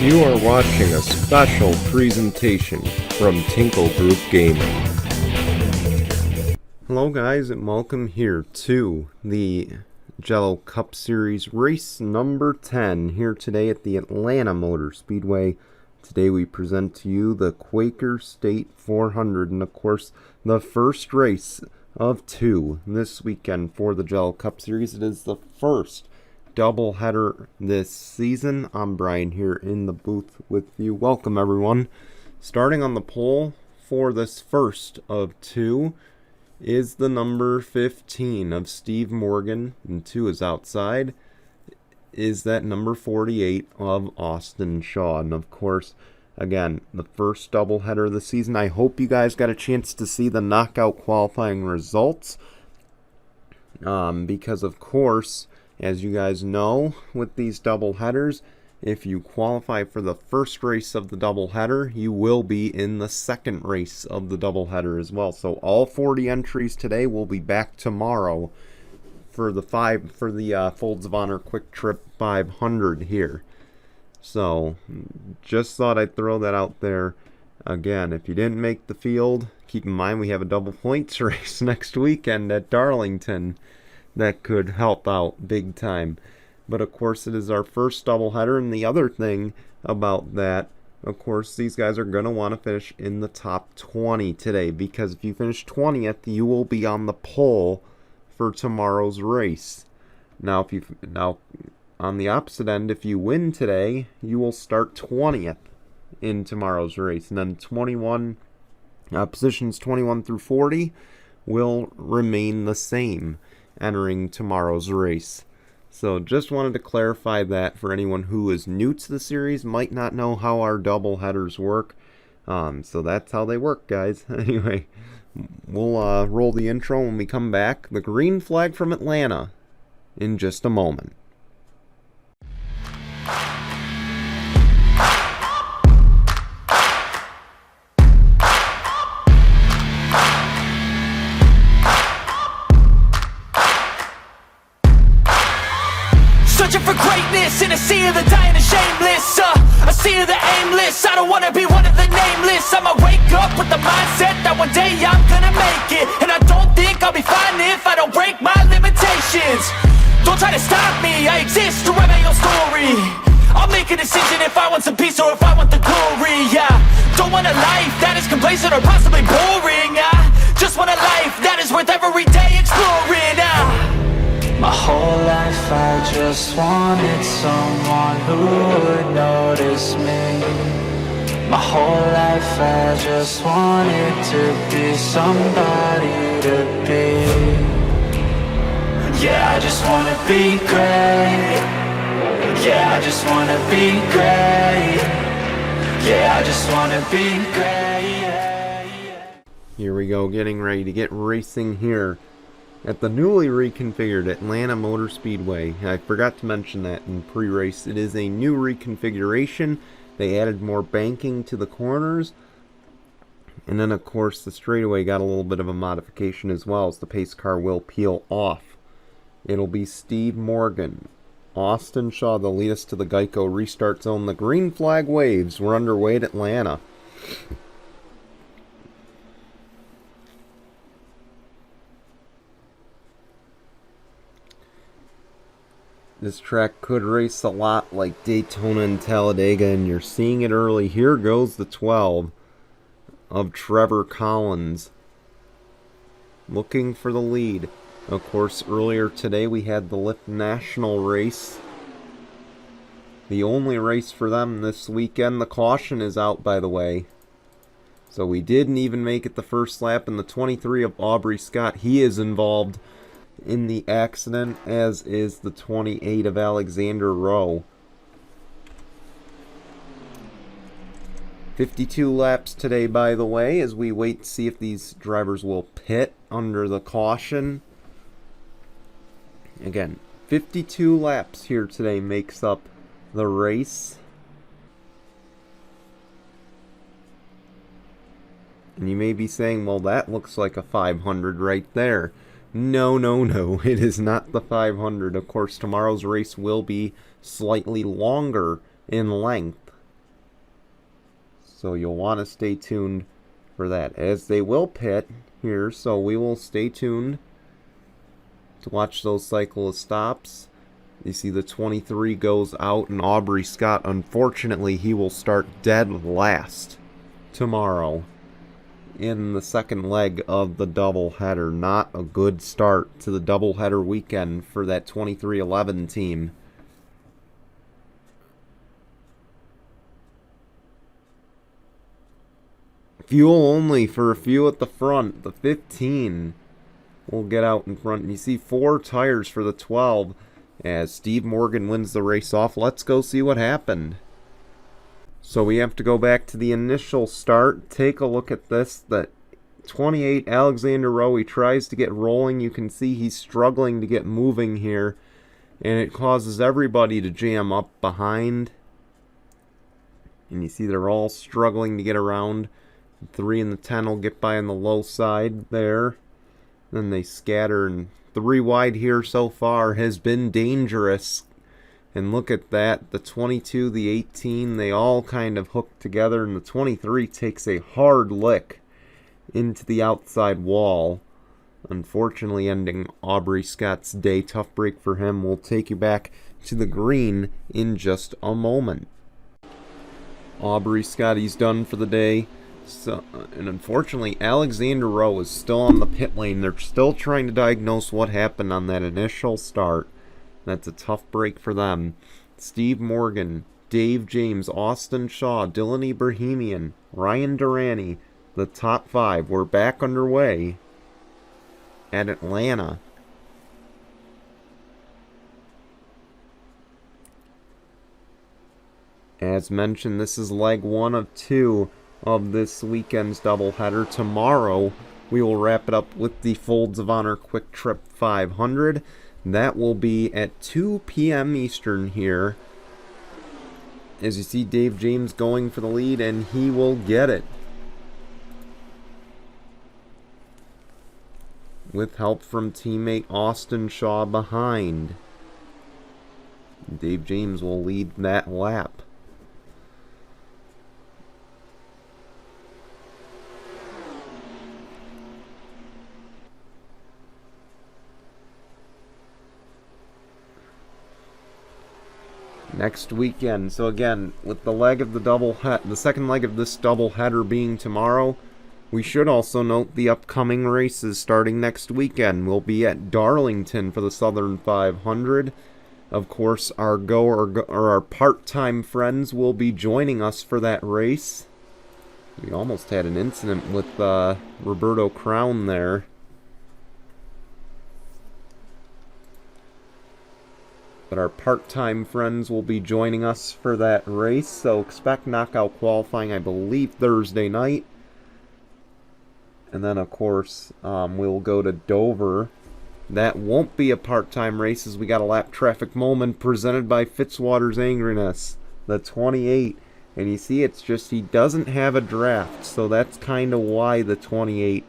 You are watching a special presentation from Tinkle Group Gaming. Hello guys, and welcome here to the Jello Cup Series race number 10 here today at the Atlanta Motor Speedway. Today we present to you the Quaker State 400, and of course the first race of two this weekend for the Jello Cup Series. It is the first doubleheader this season. I'm Brian here in the booth with you. Welcome everyone. Starting on the pole for this first of two is the number 15 of Steve Morgan, and 2 is outside. Is that number 48 of Austin Shaw. And of course, again, the first doubleheader of the season. I hope you guys got a chance to see the knockout qualifying results, because of course, as you guys know, with these doubleheaders, if you qualify for the first race of the doubleheader, you will be in the second race of the doubleheader as well. So all 40 entries today will be back tomorrow for the Folds of Honor Quick Trip 500 here. So just thought I'd throw that out there. Again, if you didn't make the field, keep in mind we have a double points race next weekend at Darlington that could help out big time. But of course it is our first doubleheader, and the other thing about that, of course, these guys are going to want to finish in the top 20 today, because if you finish 20th, you will be on the pole for tomorrow's race. Now on the opposite end, if you win today, you will start 20th in tomorrow's race, and then positions 21 through 40 will remain the same entering tomorrow's race. So just wanted to clarify that for anyone who is new to the series, might not know how our double headers work. So that's how they work, guys. Anyway, we'll roll the intro when we come back. The green flag from Atlanta in just a moment. Searching for greatness in a sea of the dying and shameless, a sea of the aimless. I don't wanna be one of the nameless. I'ma wake up with the mindset that one day I'm gonna make it, and I don't think I'll be fine if I don't break my limitations. Don't try to stop me, I exist to write my own story. I'll make a decision if I want some peace or if I want the glory. Yeah, don't want a life that is complacent or possibly boring. I just want a life that is worth every day exploring. My whole life I just wanted someone who would notice me. My whole life I just wanted to be somebody to be. Yeah, I just wanna be great. Yeah, I just wanna be great. Yeah, I just wanna be great. Here we go, getting ready to get racing here at the newly reconfigured Atlanta Motor Speedway. I forgot to mention that in pre-race. It is a new reconfiguration. They added more banking to the corners. And then of course the straightaway got a little bit of a modification as well, as the pace car will peel off. It'll be Steve Morgan, Austin Shaw. They'll lead us to the Geico restart zone. The green flag waves. We're underway at Atlanta. This track could race a lot like Daytona and Talladega, and you're seeing it early. Here goes the 12 of Trevor Collins, looking for the lead. Of course, earlier today we had the Lift National race, the only race for them this weekend. The caution is out, by the way, so we didn't even make it the first lap. And the 23 of Aubrey Scott, he is involved in the accident, as is the 28 of Alexander Rowe. 52 laps today, by the way, as we wait to see if these drivers will pit under the caution. Again, 52 laps here today makes up the race. And you may be saying, well, that looks like a 500 right there. No, it is not the 500. Of course, tomorrow's race will be slightly longer in length So you'll want to stay tuned for that, as they will pit here, so we will stay tuned to watch those cyclist stops. You see the 23 goes out, and Aubrey Scott, unfortunately, he will start dead last tomorrow in the second leg of the doubleheader. Not a good start to the doubleheader weekend for that 23-11 team. Fuel only for a few at the front. The 15 will get out in front. And you see 4 tires for the 12 as Steve Morgan wins the race off. Let's go see what happened. So we have to go back to the initial start. Take a look at this. The 28, Alexander Rowe, he tries to get rolling. You can see he's struggling to get moving here, and it causes everybody to jam up behind. And you see they're all struggling to get around. 3 and the 10 will get by on the low side there. Then they scatter, and 3 wide here so far has been dangerous. And look at that, the 22, the 18, they all kind of hook together, and the 23 takes a hard lick into the outside wall, unfortunately ending Aubrey Scott's day. Tough break for him. We'll take you back to the green in just a moment. Aubrey Scott, he's done for the day. So, and unfortunately, Alexander Rowe is still on the pit lane. They're still trying to diagnose what happened on that initial start. That's a tough break for them. Steve Morgan, Dave James, Austin Shaw, Dylan Ibrahimian, Ryan Durrani, the top 5. We're back underway at Atlanta. As mentioned, this is leg 1 of 2 of this weekend's doubleheader. Tomorrow, we will wrap it up with the Folds of Honor Quick Trip 500. That will be at 2 p.m. Eastern here. As you see, Dave James going for the lead, and he will get it, with help from teammate Austin Shaw behind. Dave James will lead that lap. Next weekend, so again, with the leg of the second leg of this doubleheader being tomorrow, we should also note the upcoming races starting next weekend. We'll be at Darlington for the Southern 500. Of course, our our part-time friends will be joining us for that race. We almost had an incident with Roberto Crown there. But our part-time friends will be joining us for that race, so expect knockout qualifying, I believe, Thursday night. And then, of course, we'll go to Dover. That won't be a part-time race, as we got a lap traffic moment presented by Fitzwater's Angriness, the 28. And you see, it's just he doesn't have a draft, so that's kind of why the 28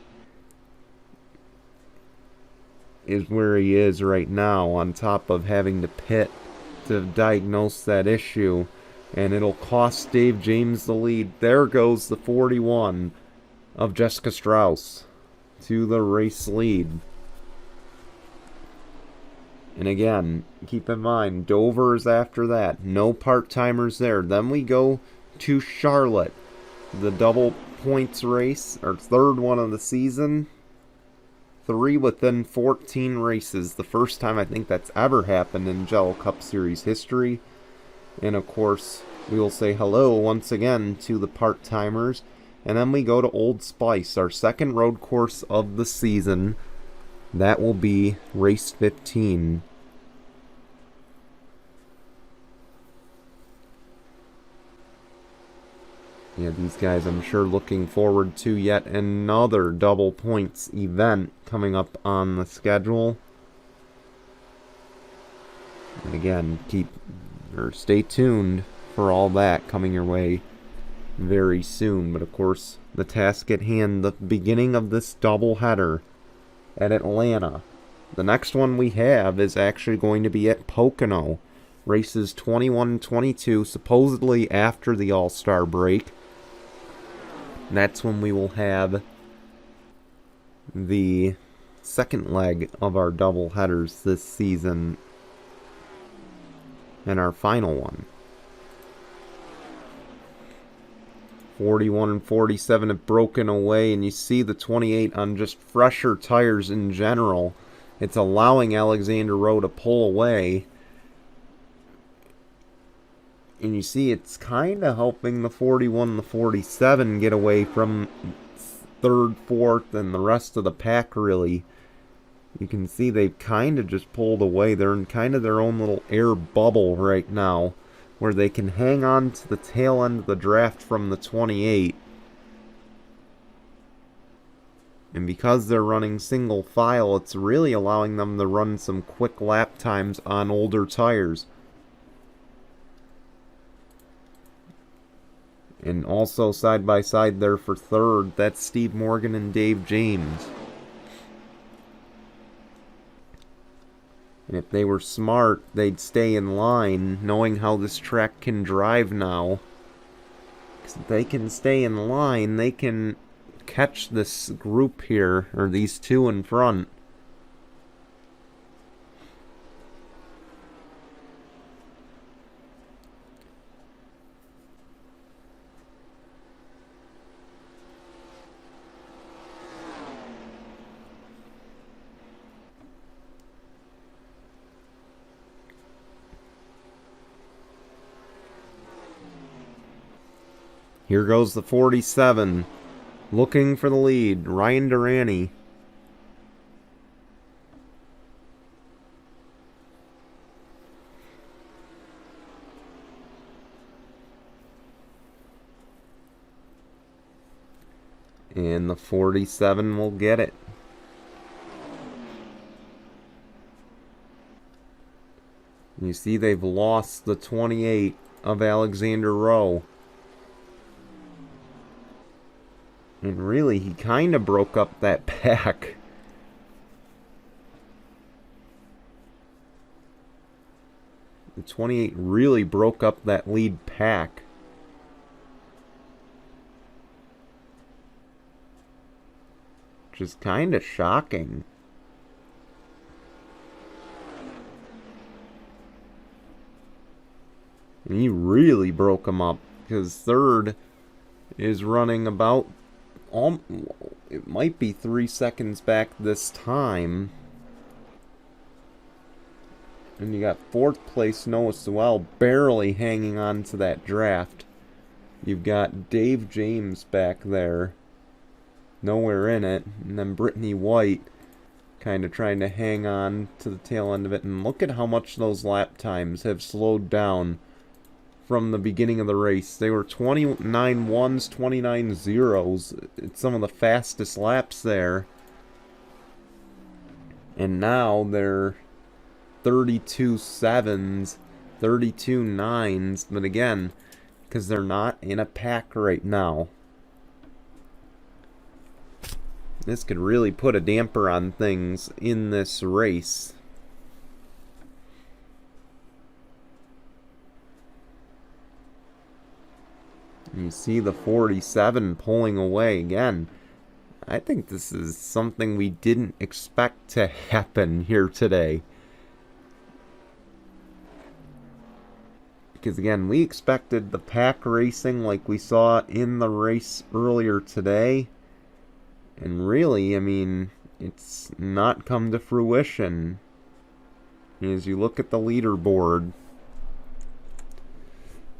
is where he is right now, on top of having to pit to diagnose that issue. And it'll cost Dave James the lead. There goes the 41 of Jessica Strauss to the race lead. And again, keep in mind, Dover is after that. No part-timers there. Then we go to Charlotte, the double points race, our third one of the season. 3 within 14 races. The first time I think that's ever happened in Jello Cup Series history. And of course, we will say hello once again to the part-timers. And then we go to Old Spice, our second road course of the season. That will be race 15. Yeah, these guys, I'm sure, looking forward to yet another double points event coming up on the schedule. And again, stay tuned for all that coming your way very soon. But of course, the task at hand, the beginning of this doubleheader at Atlanta. The next one we have is actually going to be at Pocono. Races 21 and 22, supposedly after the All-Star break. That's when we will have the second leg of our double headers this season, and our final one. 41 and 47 have broken away, and you see the 28 on just fresher tires in general. It's allowing Alexander Rowe to pull away. And you see it's kind of helping the 41 and the 47 get away from third, fourth, and the rest of the pack, really. You can see they've kind of just pulled away. They're in kind of their own little air bubble right now, where they can hang on to the tail end of the draft from the 28. And because they're running single file, it's really allowing them to run some quick lap times on older tires. And also side by side there for third, that's Steve Morgan and Dave James. And if they were smart, they'd stay in line, knowing how this track can drive now. Because if they can stay in line, they can catch this group here, or these two in front. Here goes the 47, looking for the lead, Ryan Durrani. And the 47 will get it. You see they've lost the 28 of Alexander Rowe. And really, he kind of broke up that pack. The 28 really broke up that lead pack. Which is kind of shocking. And he really broke him up, because third is running about, it might be 3 seconds back this time. And you got fourth place Noah Sewell barely hanging on to that draft. You've got Dave James back there, nowhere in it. And then Brittany White kind of trying to hang on to the tail end of it. And look at how much those lap times have slowed down from the beginning of the race. They were 29 ones, 29 zeros. It's some of the fastest laps there. And now they're 32 sevens, 32 nines. But again, because they're not in a pack right now, this could really put a damper on things in this race. You see the 47 pulling away again. I think this is something we didn't expect to happen here today. Because again, we expected the pack racing like we saw in the race earlier today. And really, I mean, it's not come to fruition. As you look at the leaderboard,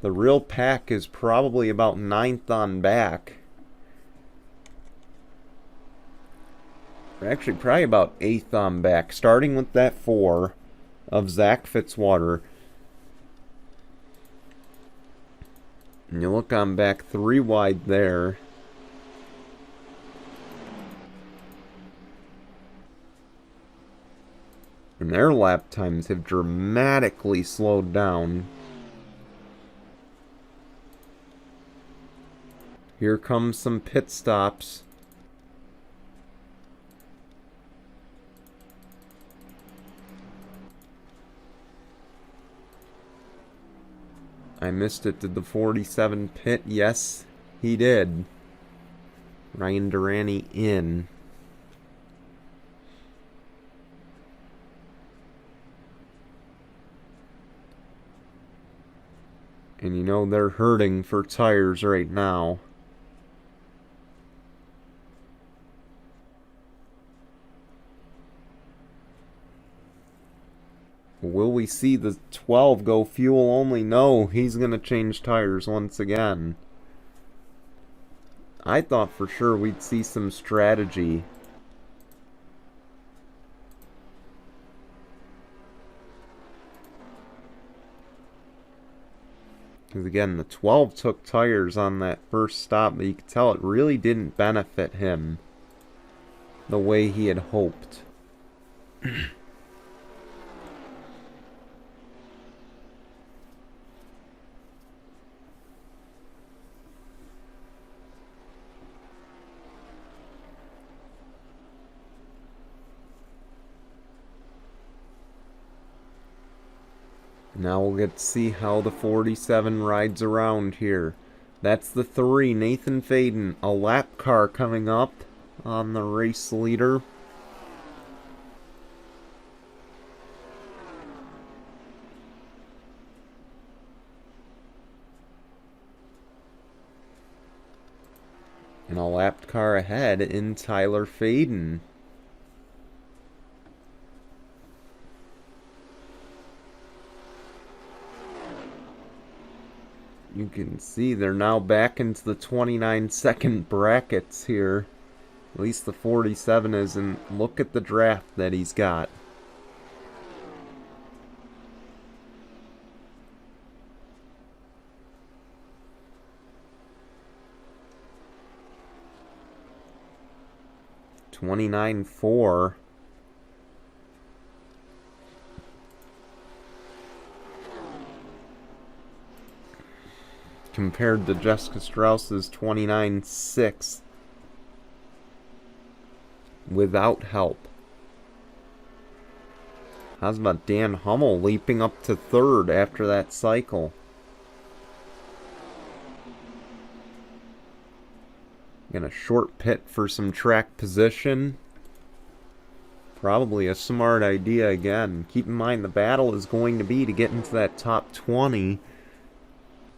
the real pack is probably about 9th on back. Or actually, probably about 8th on back, starting with that 4 of Zach Fitzwater. And you look on back 3 wide there. And their lap times have dramatically slowed down. Here comes some pit stops. I missed it. Did the 47 pit? Yes, he did. Ryan Durante in. And you know they're hurting for tires right now. Will we see the 12 go fuel only? No, he's going to change tires once again. I thought for sure we'd see some strategy. Because again, the 12 took tires on that first stop, but you could tell it really didn't benefit him the way he had hoped. Now we'll get to see how the 47 rides around here. That's the 3, Nathan Faden. A lap car coming up on the race leader. And a lapped car ahead in Tyler Faden. You can see they're now back into the 29-second brackets here. At least the 47 is, and look at the draft that he's got. $29.4. Compared to Jessica Strauss's 29.6 without help. How's about Dan Hummel leaping up to 3rd after that cycle? Gonna short pit for some track position. Probably a smart idea again. Keep in mind the battle is going to be to get into that top 20.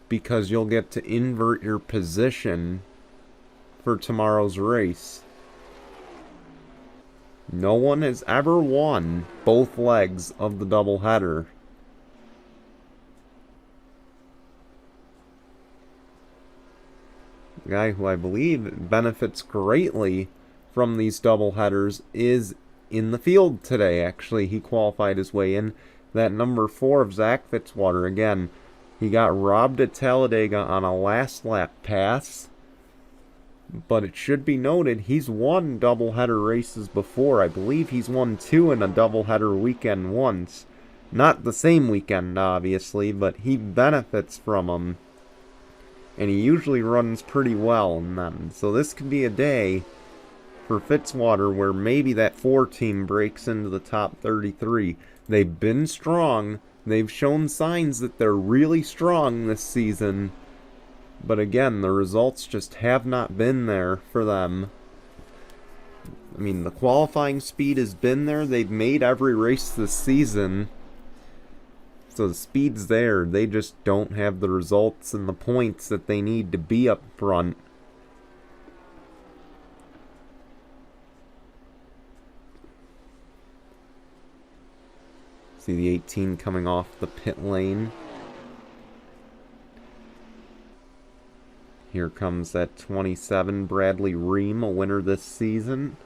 Because you'll get to invert your position for tomorrow's race. No one has ever won both legs of the doubleheader. The guy who I believe benefits greatly from these doubleheaders is in the field today. Actually, he qualified his way in. That number 4 of Zach Fitzwater again. He got robbed at Talladega on a last lap pass. But it should be noted, he's won doubleheader races before. I believe he's won 2 in a doubleheader weekend once. Not the same weekend, obviously, but he benefits from them. And he usually runs pretty well in them. So this could be a day for Fitzwater where maybe that 4 team breaks into the top 33. They've been strong. They've shown signs that they're really strong this season. But again, the results just have not been there for them. I mean, the qualifying speed has been there. They've made every race this season. So the speed's there. They just don't have the results and the points that they need to be up front. See the 18 coming off the pit lane. Here comes that 27, Bradley Ream, a winner this season.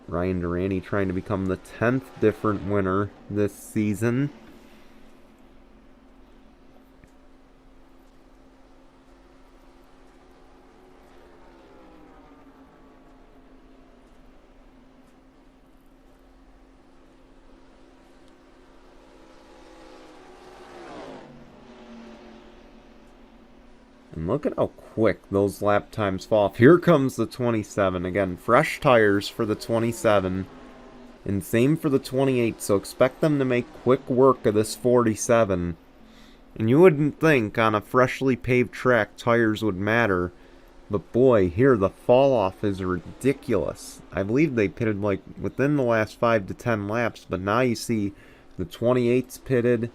Ryan Durante trying to become the 10th different winner this season. And look at how quick those lap times fall off. Here comes the 27. Again, fresh tires for the 27. And same for the 28. So expect them to make quick work of this 47. And you wouldn't think on a freshly paved track tires would matter. But boy, here the fall off is ridiculous. I believe they pitted like within the last 5 to 10 laps, but now you see the 28's pitted,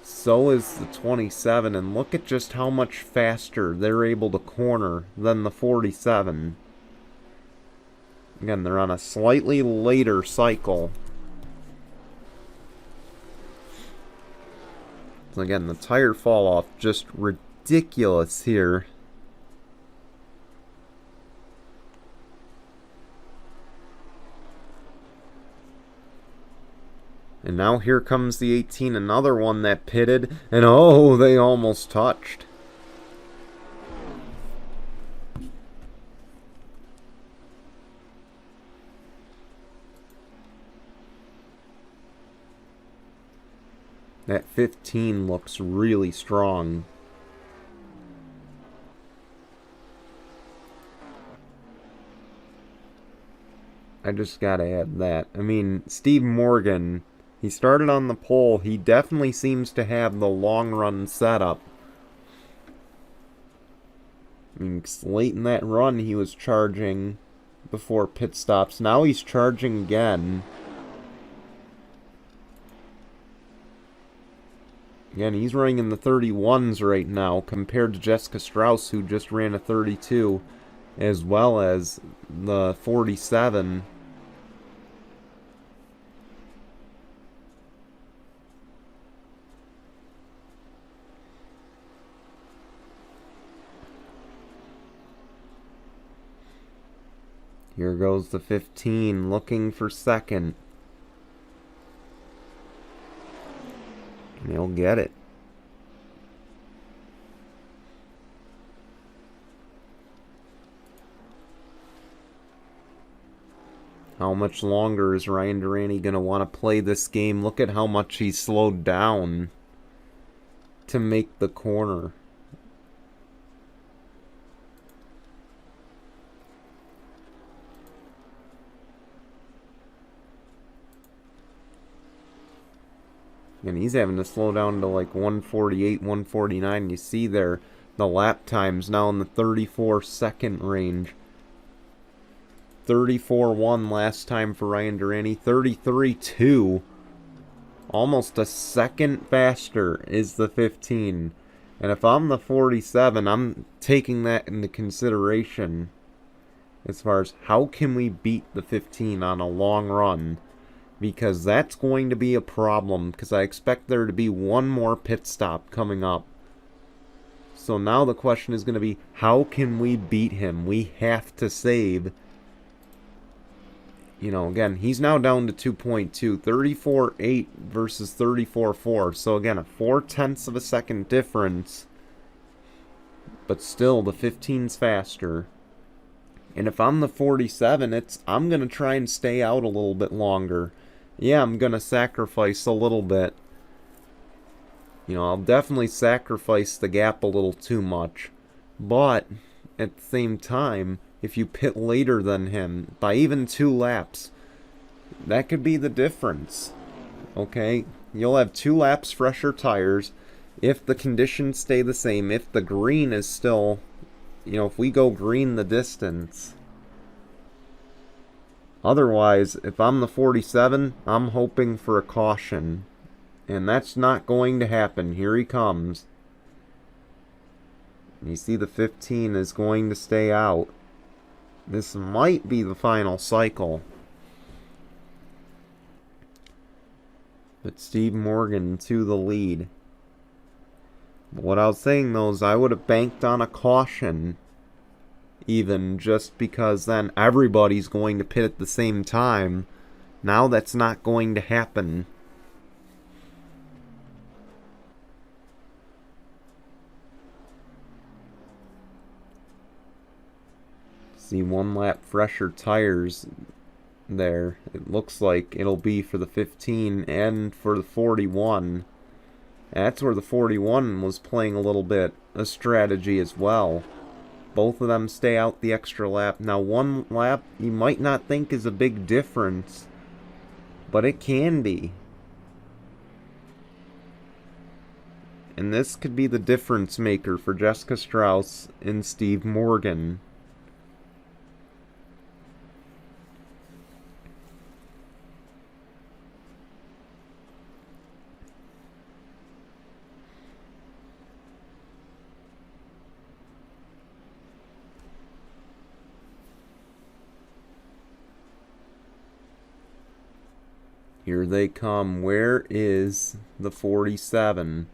so is the 27, and look at just how much faster they're able to corner than the 47. Again, they're on a slightly later cycle. So again, the tire fall off just ridiculous here. And now here comes the 18, another one that pitted, and oh, they almost touched. That 15 looks really strong. I just gotta add that. I mean, Steve Morgan, he started on the pole. He definitely seems to have the long run setup. I mean, late in that run, he was charging before pit stops. Now he's charging again. Again, he's running in the 31s right now compared to Jessica Strauss, who just ran a 32, as well as the 47. Here goes the 15, looking for second. And he'll get it. How much longer is Ryan Durante going to want to play this game? Look at how much he's slowed down to make the corner. And he's having to slow down to like 148, 149. You see there the lap times now in the 34-second range. 34-1 last time for Ryan Durante. 33-2. Almost a second faster is the 15. And if I'm the 47, I'm taking that into consideration as far as how can we beat the 15 on a long run. Because that's going to be a problem, because I expect there to be one more pit stop coming up. So now the question is going to be, how can we beat him? We have to save. You know, again, he's now down to 2.2. 34.8 versus 34.4. So again, a 0.4 of a second difference. But still, the 15's faster. And if I'm the 47, I'm going to try and stay out a little bit longer. Yeah, I'm going to sacrifice a little bit. You know, I'll definitely sacrifice the gap a little too much. But, at the same time, if you pit later than him, by even 2 laps, that could be the difference. Okay? You'll have 2 laps fresher tires. If the conditions stay the same, if the green is still, you know, if we go green the distance. Otherwise, if I'm the 47, I'm hoping for a caution. And that's not going to happen. Here he comes. You see the 15 is going to stay out. This might be the final cycle. But Steve Morgan to the lead. But what I was saying though is I would have banked on a caution. Even just because then everybody's going to pit at the same time. Now that's not going to happen. See 1 lap fresher tires there. It looks like it'll be for the 15 and for the 41. That's where the 41 was playing a little bit a strategy as well. Both of them stay out the extra lap. Now 1 lap you might not think is a big difference, but it can be. And this could be the difference maker for Jessica Strauss and Steve Morgan. Here they come. Where is the 47?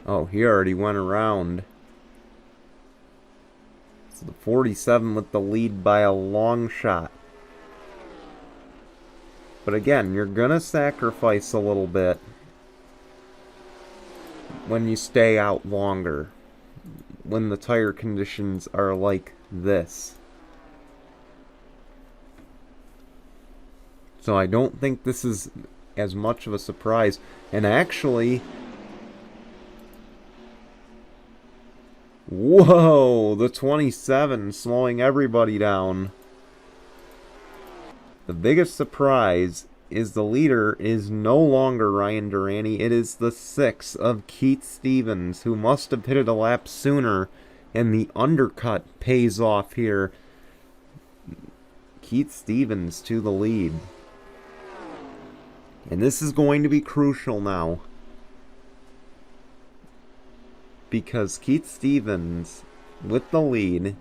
Oh, he already went around. So the 47 with the lead by a long shot. But again, you're gonna sacrifice a little bit when you stay out longer, when the tire conditions are like this. So I don't think this is as much of a surprise. And actually, whoa, the 27 slowing everybody down. The biggest surprise is the leader is no longer Ryan Durante. It is the 6 of Keith Stevens, who must have hit it a lap sooner, and the undercut pays off here. Keith Stevens to the lead. And this is going to be crucial now, because Keith Stevens with the lead,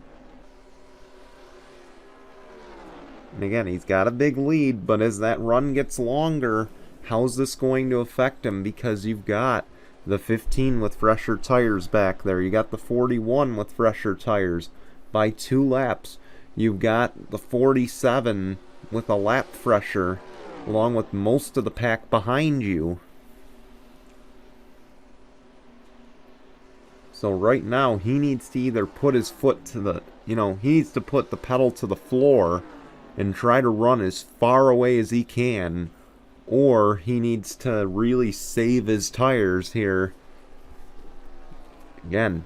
and again, he's got a big lead, but as that run gets longer, how's this going to affect him? Because you've got the 15 with fresher tires back there. You got the 41 with fresher tires by 2 laps. You've got the 47 with a lap fresher, along with most of the pack behind you. So right now, he needs to either put his foot to the, he needs to put the pedal to the floor and try to run as far away as he can, or he needs to really save his tires here. Again,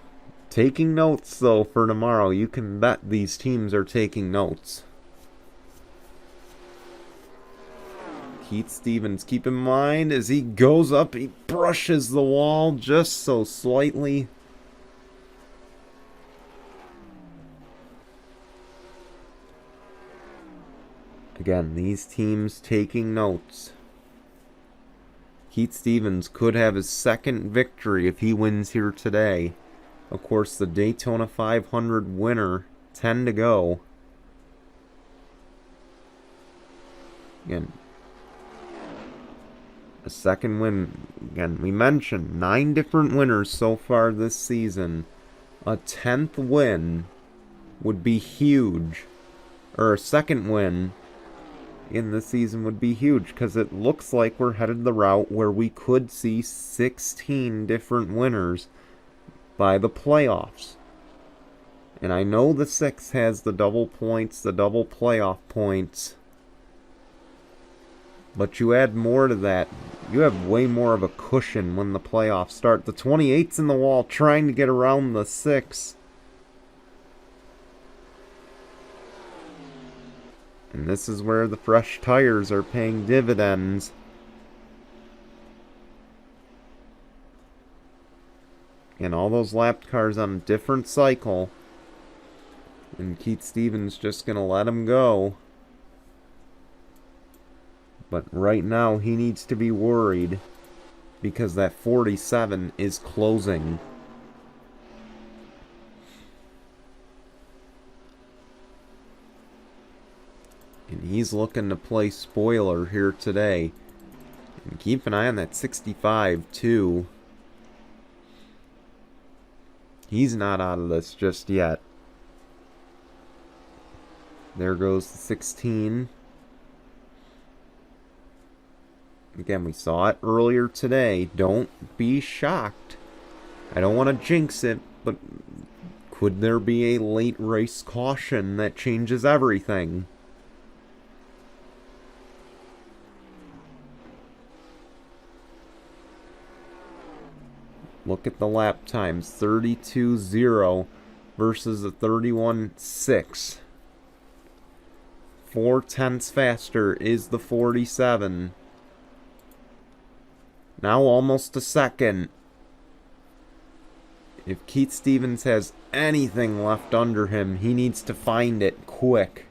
taking notes though for tomorrow. You can bet these teams are taking notes. Keith Stevens, keep in mind, as he goes up, he brushes the wall just so slightly. Again, these teams taking notes. Keith Stevens could have his second victory if he wins here today. Of course, the Daytona 500 winner, 10 to go. Again, a second win. Again, we mentioned 9 different winners so far this season. A 10th win would be huge. Or a second win in the season would be huge, because it looks like we're headed the route where we could see 16 different winners by the playoffs. And I know the 6 has the double points, the double playoff points. But you add more to that, you have way more of a cushion when the playoffs start. The 28's in the wall trying to get around the 6. And this is where the fresh tires are paying dividends. And all those lapped cars on a different cycle. And Keith Stevens just going to let him go. But right now, he needs to be worried, because that 47 is closing. And he's looking to play spoiler here today. And keep an eye on that 65, too. He's not out of this just yet. There goes the 16. Again, we saw it earlier today. Don't be shocked. I don't want to jinx it, but could there be a late race caution that changes everything? Look at the lap times. 32.0 versus a 31.6. 4 tenths faster is the 47. Now almost a second. If Keith Stevens has anything left under him, he needs to find it quick.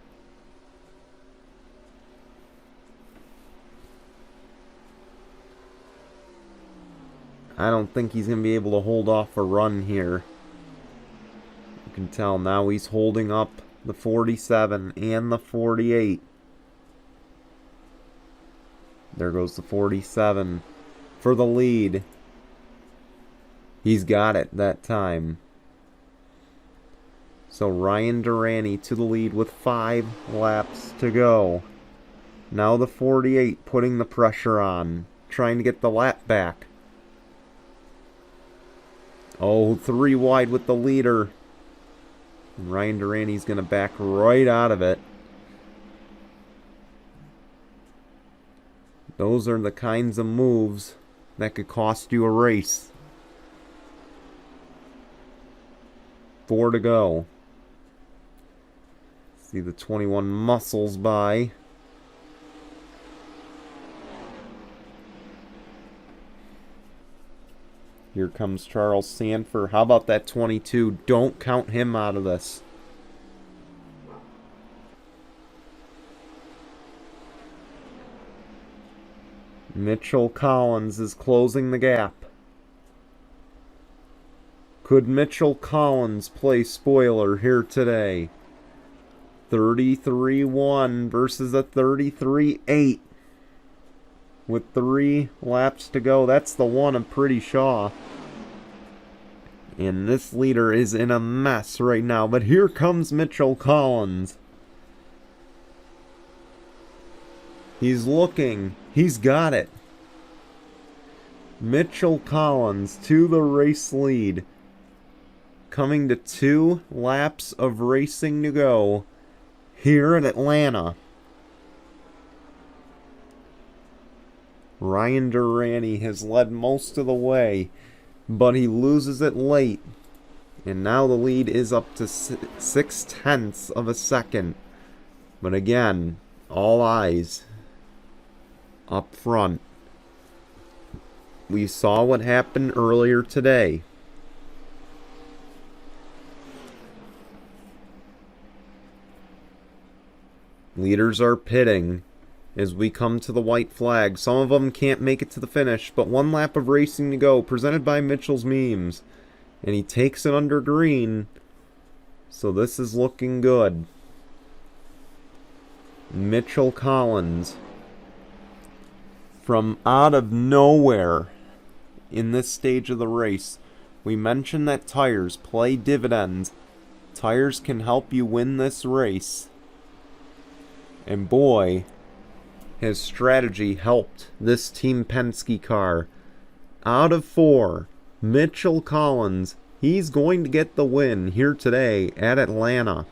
I don't think he's going to be able to hold off a run here. You can tell now he's holding up the 47 and the 48. There goes the 47 for the lead. He's got it that time. So Ryan Durante to the lead with 5 laps to go. Now the 48 putting the pressure on, trying to get the lap back. Oh, 3 wide with the leader. And Ryan Durante's going to back right out of it. Those are the kinds of moves that could cost you a race. 4 to go. See the 21 muscles by. Here comes Charles Sanford. How about that 22? Don't count him out of this. Mitchell Collins is closing the gap. Could Mitchell Collins play spoiler here today? 33-1 versus a 33-8. With 3 laps to go. That's the one I'm pretty sure. And this leader is in a mess right now. But here comes Mitchell Collins. He's looking. He's got it. Mitchell Collins to the race lead. Coming to 2 laps of racing to go here in Atlanta. Ryan Durante has led most of the way, but he loses it late. And now the lead is up to 0.6 of a second. But again, all eyes up front. We saw what happened earlier today. Leaders are pitting as we come to the white flag. Some of them can't make it to the finish, but 1 lap of racing to go, presented by Mitchell's Memes. And he takes it under green, so this is looking good. Mitchell Collins, from out of nowhere in this stage of the race. We mentioned that tires play dividends. Tires can help you win this race. And boy, his strategy helped this Team Penske car. Out of 4, Mitchell Collins, he's going to get the win here today at Atlanta.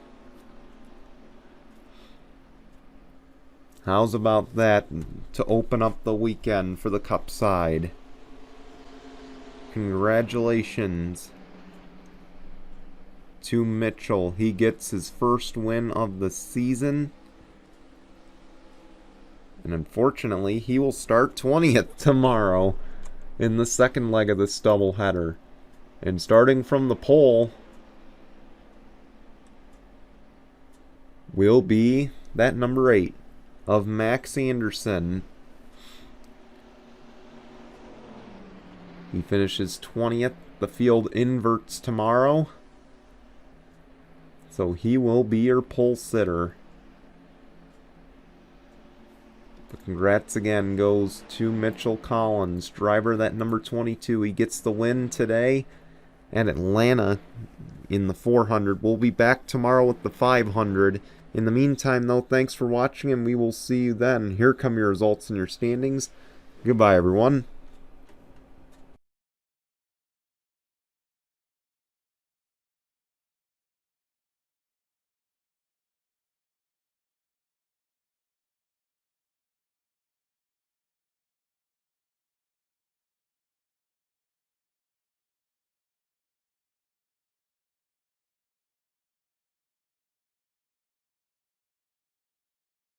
How's about that to open up the weekend for the Cup side? Congratulations to Mitchell. He gets his first win of the season. And unfortunately, he will start 20th tomorrow in the second leg of this doubleheader. And starting from the pole will be that number 8 of Max Anderson. He finishes 20th. The field inverts tomorrow, so he will be your pole sitter. But congrats again goes to Mitchell Collins, driver that number 22. He gets the win today at Atlanta in the 400. We'll be back tomorrow with the 500. In the meantime, though, thanks for watching, and we will see you then. Here come your results and your standings. Goodbye, everyone.